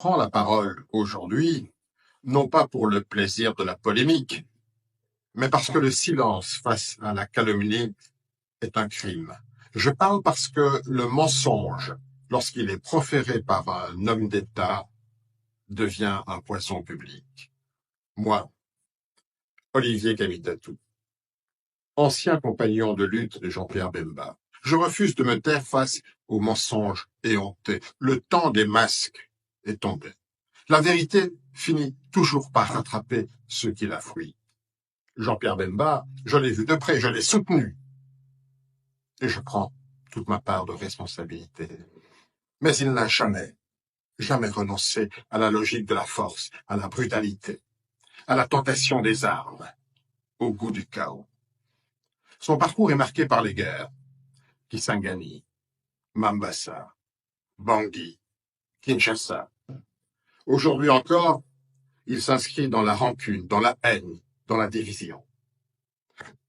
Prends la parole aujourd'hui, non pas pour le plaisir de la polémique, mais parce que le silence face à la calomnie est un crime. Je parle parce que le mensonge, lorsqu'il est proféré par un homme d'État, devient un poison public. Moi, Olivier Cavitatou, ancien compagnon de lutte de Jean-Pierre Bemba, je refuse de me taire face aux mensonges éhontés. Le temps des masques est tombé. La vérité finit toujours par rattraper ceux qui la fuient. Jean-Pierre Bemba, je l'ai vu de près, je l'ai soutenu. Et je prends toute ma part de responsabilité. Mais il n'a jamais renoncé à la logique de la force, à la brutalité, à la tentation des armes, au goût du chaos. Son parcours est marqué par les guerres. Kisangani, Mambasa, Bangui, Kinshasa. Aujourd'hui encore, il s'inscrit dans la rancune, dans la haine, dans la division.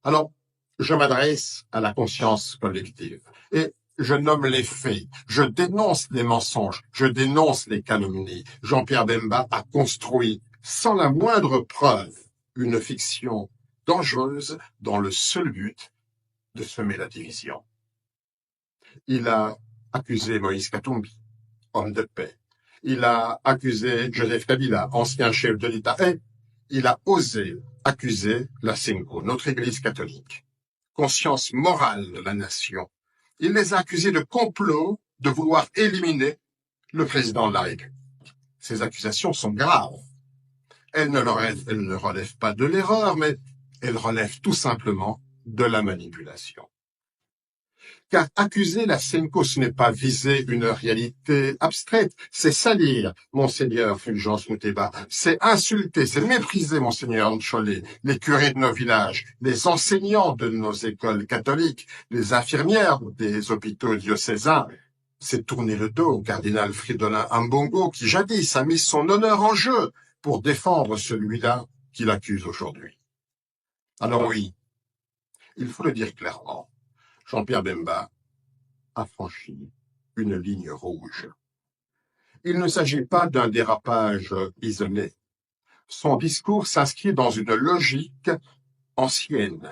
Alors, je m'adresse à la conscience collective et je nomme les faits, je dénonce les mensonges, je dénonce les calomnies. Jean-Pierre Bemba a construit, sans la moindre preuve, une fiction dangereuse dans le seul but de semer la division. Il a accusé Moïse Katumbi, homme de paix. Il a accusé Joseph Kabila, ancien chef de l'État. Et il a osé accuser la Senko, notre Église catholique, conscience morale de la nation. Il les a accusés de complot, de vouloir éliminer le président de la République. Ces accusations sont graves. Elles ne relèvent pas de l'erreur, mais elles relèvent tout simplement de la manipulation. Car accuser la Senko, ce n'est pas viser une réalité abstraite, c'est salir Monseigneur Fulgence Moutéba, c'est insulter, c'est mépriser Monseigneur Ncholet, les curés de nos villages, les enseignants de nos écoles catholiques, les infirmières des hôpitaux diocésains. C'est tourner le dos au cardinal Fridolin Ambongo qui jadis a mis son honneur en jeu pour défendre celui-là qu'il accuse aujourd'hui. Alors oui, il faut le dire clairement, Jean-Pierre Bemba a franchi une ligne rouge. Il ne s'agit pas d'un dérapage isolé. Son discours s'inscrit dans une logique ancienne.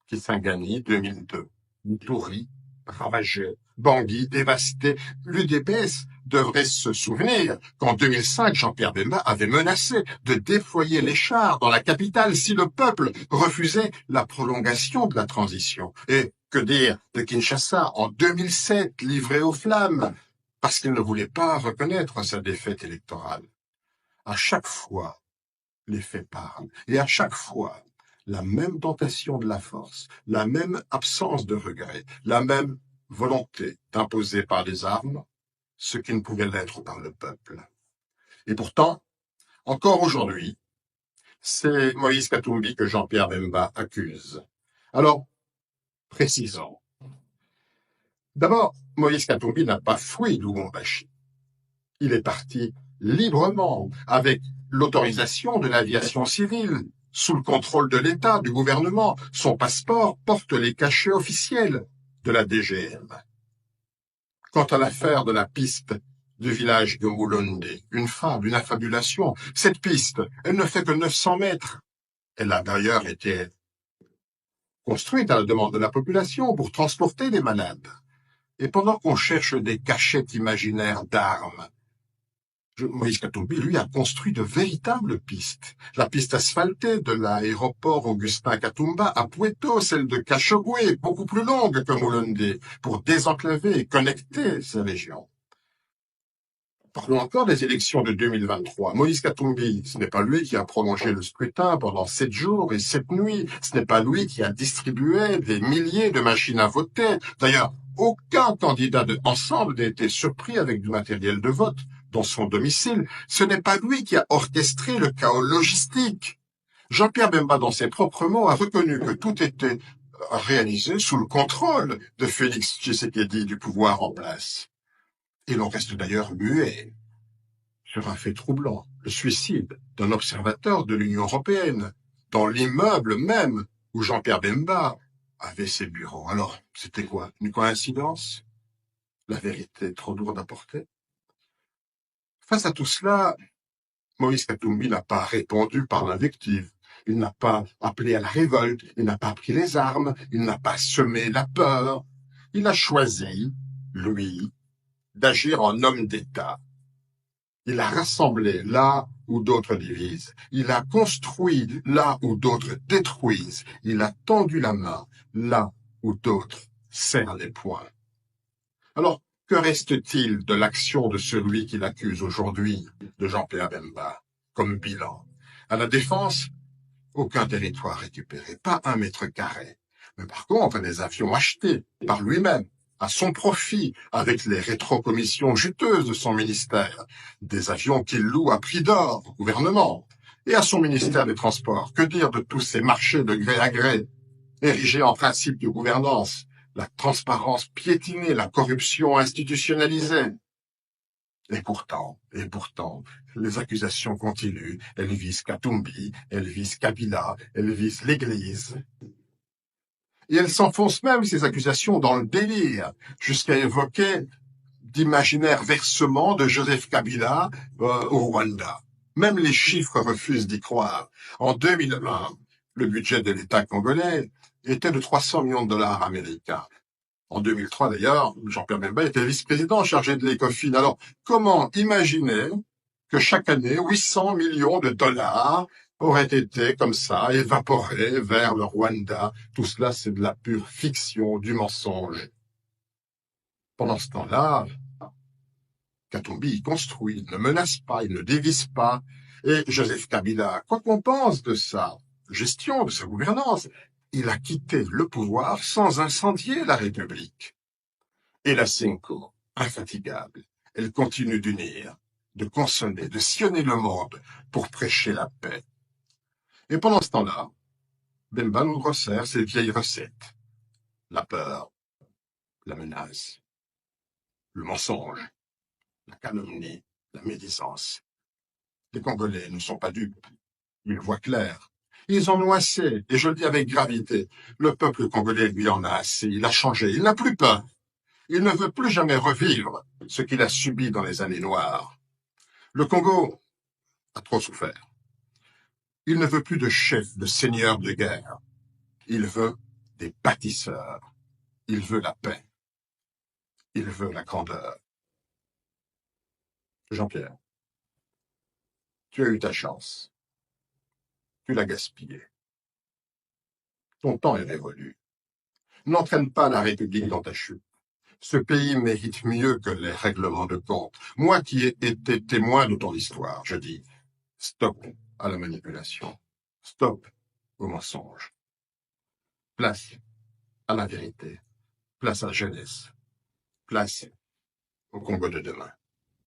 Kisangani, 2002. Ituri, ravagé. Bangui, dévasté. L'UDPS devrait se souvenir qu'en 2005, Jean-Pierre Bemba avait menacé de déployer les chars dans la capitale si le peuple refusait la prolongation de la transition. Et que dire de Kinshasa en 2007, livré aux flammes, parce qu'il ne voulait pas reconnaître sa défaite électorale. À chaque fois, les faits parlent. Et à chaque fois, la même tentation de la force, la même absence de regret, la même volonté d'imposer par les armes ce qui ne pouvait l'être par le peuple. Et pourtant, encore aujourd'hui, c'est Moïse Katumbi que Jean-Pierre Bemba accuse. Alors, précisons. D'abord, Moïse Katumbi n'a pas fui Lubumbashi. Il est parti librement, avec l'autorisation de l'aviation civile, sous le contrôle de l'État, du gouvernement. Son passeport porte les cachets officiels de la DGM. Quant à l'affaire de la piste du village de Mulonde, une fable, une affabulation, cette piste, elle ne fait que 900 mètres. Elle a d'ailleurs été construite à la demande de la population pour transporter des malades. Et pendant qu'on cherche des cachettes imaginaires d'armes, Moïse Katumbi, lui, a construit de véritables pistes. La piste asphaltée de l'aéroport Augustin Katumba à Pueto, celle de Kachogwe, beaucoup plus longue que Mulonde, pour désenclaver et connecter ces régions. Parlons encore des élections de 2023. Moïse Katumbi, ce n'est pas lui qui a prolongé le scrutin pendant 7 jours et 7 nuits. Ce n'est pas lui qui a distribué des milliers de machines à voter. D'ailleurs, aucun candidat de Ensemble n'a été surpris avec du matériel de vote dans son domicile. Ce n'est pas lui qui a orchestré le chaos logistique. Jean-Pierre Bemba, dans ses propres mots, a reconnu que tout était réalisé sous le contrôle de Félix Tshisekedi du pouvoir en place. Et l'on reste d'ailleurs muet sur un fait troublant, le suicide d'un observateur de l'Union européenne, dans l'immeuble même où Jean-Pierre Bemba avait ses bureaux. Alors, c'était quoi? Une coïncidence? La vérité est trop lourde à porter? Face à tout cela, Moïse Katumbi n'a pas répondu par l'invective. Il n'a pas appelé à la révolte, il n'a pas pris les armes, il n'a pas semé la peur. Il a choisi, lui, d'agir en homme d'État. Il a rassemblé là où d'autres divisent. Il a construit là où d'autres détruisent. Il a tendu la main là où d'autres serrent les poings. Alors, que reste-t-il de l'action de celui qui l'accuse aujourd'hui, de Jean-Pierre Bemba, comme bilan? À la Défense, aucun territoire récupéré, pas un mètre carré. Mais par contre, des avions achetés par lui-même, à son profit, avec les rétrocommissions juteuses de son ministère, des avions qu'il loue à prix d'or au gouvernement, et à son ministère des Transports. Que dire de tous ces marchés de gré à gré, érigés en principe de gouvernance, la transparence piétinée, la corruption institutionnalisée? Et pourtant, les accusations continuent. Elles visent Katumbi, elles visent Kabila, elles visent l'Église. Et elles s'enfoncent même, ces accusations, dans le délire, jusqu'à évoquer d'imaginaires versements de Joseph Kabila au Rwanda. Même les chiffres refusent d'y croire. En 2001, le budget de l'État congolais était de 300 millions de dollars américains. En 2003, d'ailleurs, Jean-Pierre Bemba était vice-président chargé de l'Ecofin. Alors, comment imaginer que chaque année, 800 millions de dollars auraient été comme ça, évaporés vers le Rwanda? Tout cela, c'est de la pure fiction, du mensonge. Pendant ce temps-là, Katumbi, il construit, il ne menace pas, il ne dévise pas. Et Joseph Kabila, quoi qu'on pense de sa gestion, de sa gouvernance, il a quitté le pouvoir sans incendier la République. Et la Cinco, infatigable, elle continue d'unir, de consonner, de sillonner le monde pour prêcher la paix. Et pendant ce temps-là, Bemba nous resserre ses vieilles recettes. La peur, la menace, le mensonge, la calomnie, la médisance. Les Congolais ne sont pas dupes. Ils voient clair. Ils en ont assez, et je le dis avec gravité. Le peuple congolais lui en a assez. Il a changé. Il n'a plus peur. Il ne veut plus jamais revivre ce qu'il a subi dans les années noires. Le Congo a trop souffert. Il ne veut plus de chefs, de seigneurs de guerre. Il veut des bâtisseurs. Il veut la paix. Il veut la grandeur. Jean-Pierre, tu as eu ta chance. Tu l'as gaspillée. Ton temps est révolu. N'entraîne pas la République dans ta chute. Ce pays mérite mieux que les règlements de compte. Moi qui ai été témoin de ton histoire, je dis, stop à la manipulation. Stop au mensonge. Place à la vérité. Place à la jeunesse. Place au Congo de demain.